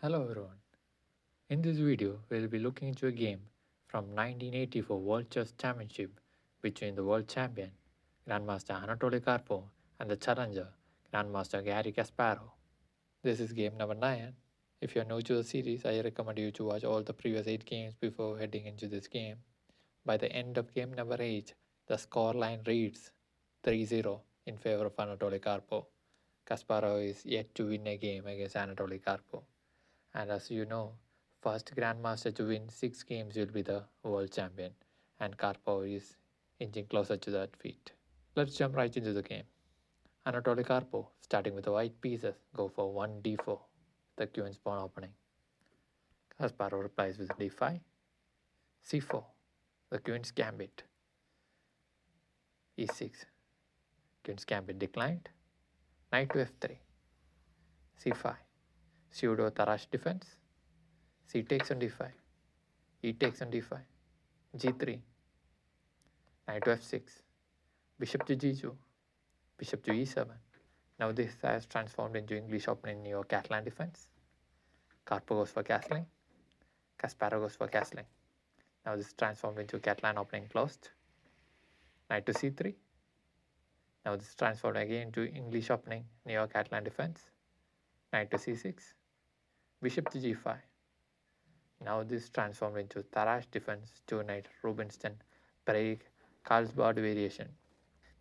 Hello everyone. In this video, we'll be looking into a game from 1984 World Chess Championship between the world champion Grandmaster Anatoly Karpov and the challenger Grandmaster Garry Kasparov. This is game number 9. If you're new to the series, I recommend you to watch all the previous 8 games before heading into this game. By the end of game number 8, the scoreline reads 3-0 in favor of Anatoly Karpov. Kasparov is yet to win a game against Anatoly Karpov. And as you know, first grandmaster to win 6 games will be the world champion, and Karpov is inching closer to that feat. Let's jump right into the game. Anatoly Karpov, starting with the white pieces, go for 1d4, the queen's pawn opening. Kasparov replies with d5, c4, the queen's gambit, e6, queen's gambit declined, knight to f3, c5, pseudo Tarrasch defense, c takes on d5, e takes on d5, g3, knight to f6, bishop to g2, bishop to e7. Now this has transformed into English opening neo Catalan defense. Karpov goes for castling, Kasparov goes for castling. Now this is transformed into Catalan opening closed. Knight to c3. Now this is transformed again into English opening neo Catalan defense. Knight to c6, bishop to g5. Now this transformed into Tarrasch defense, 2-knight Rubinstein, Prague, Karlsbad variation.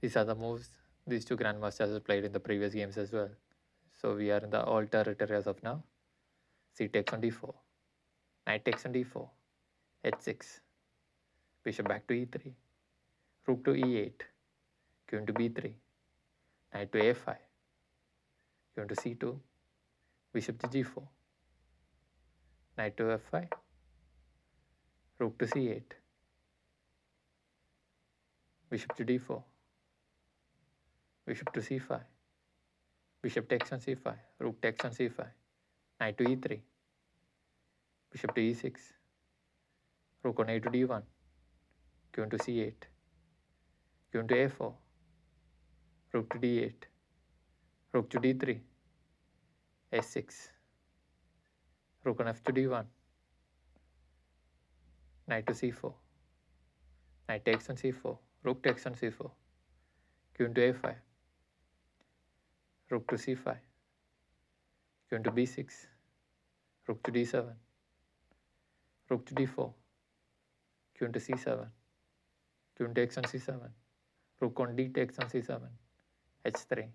These are the moves these two grandmasters have played in the previous games as well. So we are in the all territory as of now. C takes on d4, knight takes on d4, h6, bishop back to e3, rook to e8, queen to b3, knight to a5, queen to c2, bishop to g4, knight to f5, rook to c8, bishop to d4, bishop to c5, bishop takes on c5, rook takes on c5, knight to e3, bishop to e6, rook on a to d1, queen to c8, queen to a4, rook to d8, rook to d3, a6, rook on f to d1, knight to c4, knight takes on c4, rook takes on c4, queen to a5, rook to c5, queen to b6, rook to d7, rook to d4, queen to c7, queen takes on c7, rook on d takes on c7, h3,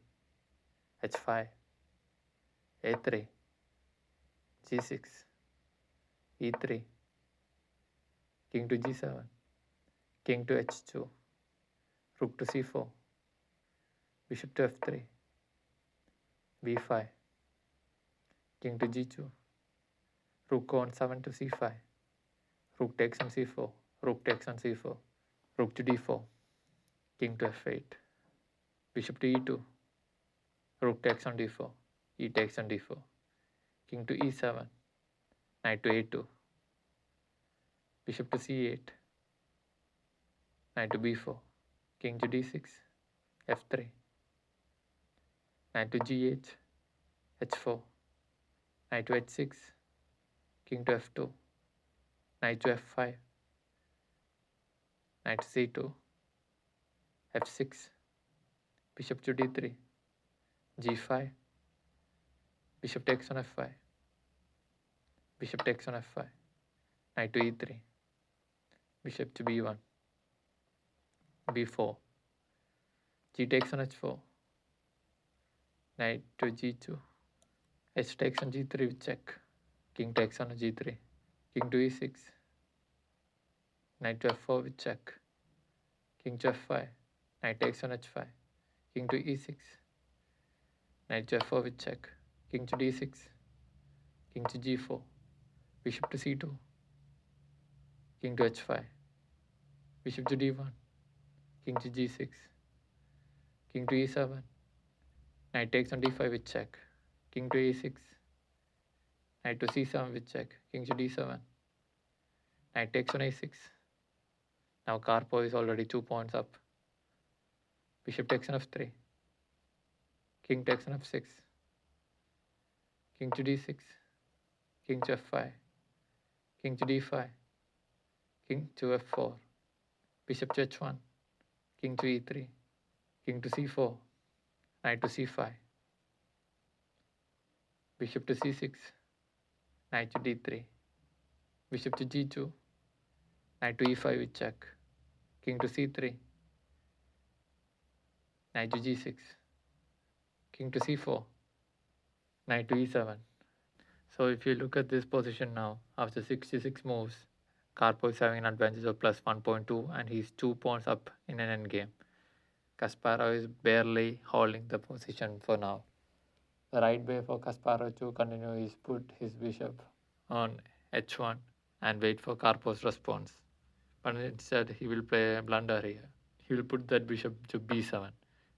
h5, a3, g6, e3, king to g7, king to h2, rook to c4, bishop to f3, b5, king to g2, rook on 7 to c5, rook takes on c4, rook takes on c4, rook to d4, king to f8, bishop to e2, rook takes on d4, e takes on d4, king to e7, knight to a2, bishop to c8, knight to b4, king to d6, f3, knight to g8, h4, knight to h6, king to f2, knight to f5, knight to c2, f6, bishop to d3, g5, bishop takes on f5, bishop takes on f5, knight to e3, bishop to b1, b4, g takes on h4, knight to g2, h takes on g3 with check, king takes on g3, king to e6, knight to f4 with check, king to f5, knight takes on h5, king to e6, knight to f4 with check, king to d6, king to g4, bishop to c2, king to h5, bishop to d1, king to g6, king to e7, knight takes on d5 with check, king to e6, knight to c7 with check, king to d7, knight takes on a6. Now Karpov is already 2 points up. Bishop takes on f3, king takes on f6, king to d6, king to f5, king to d5, king to f4, bishop to h1, king to e3, king to c4, knight to c5, bishop to c6, knight to d3, bishop to g2, knight to e5 with check, king to c3, knight to g6, king to c4, knight to e7. So if you look at this position now, after 66 moves, Karpov is having an advantage of plus 1.2 and he's 2 pawns up in an endgame. Kasparov is barely holding the position for now. The right way for Kasparov to continue is put his bishop on h1 and wait for Karpov's response. But instead he will play a blunder here. He will put that bishop to b7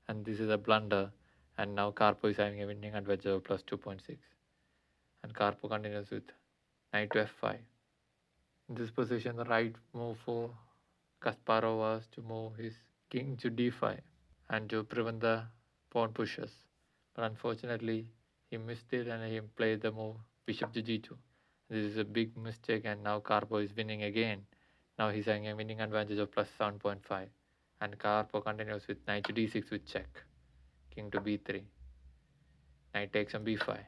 and this is a blunder, and now Karpov is having a winning advantage of plus 2.6. And Karpov continues with knight to f5. In this position, the right move for Kasparov was to move his king to d5 and to prevent the pawn pushes. But unfortunately, he missed it and he played the move bishop to g2. This is a big mistake, and now Karpov is winning again. Now he's having a winning advantage of plus 7.5. And Karpov continues with knight to d6 with check, king to b3, knight takes on b5,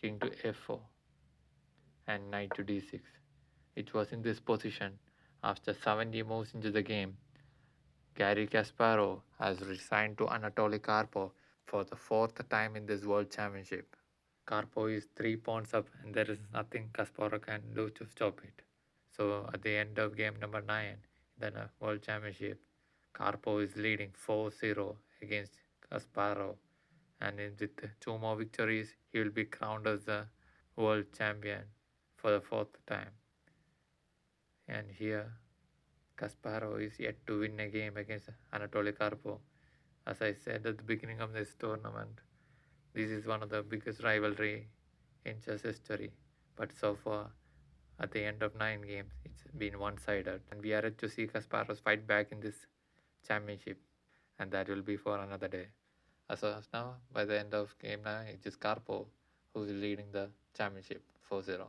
king to f4, and knight to d6. It was in this position, after 70 moves into the game, Garry Kasparov has resigned to Anatoly Karpov for the 4th time in this World Championship. Karpov is 3 pawns up and there is nothing Kasparov can do to stop it. So at the end of game number 9 in the World Championship, Karpov is leading 4-0 against Kasparov, and with 2 more victories, he will be crowned as the world champion for the 4th time. And here, Kasparov is yet to win a game against Anatoly Karpov. As I said at the beginning of this tournament, this is one of the biggest rivalry in chess history. But so far, at the end of 9 games, it's been one-sided. And we are yet to see Kasparov fight back in this championship. And that will be for another day. As of now, by the end of game 9, it is Karpov who is leading the championship 4-0.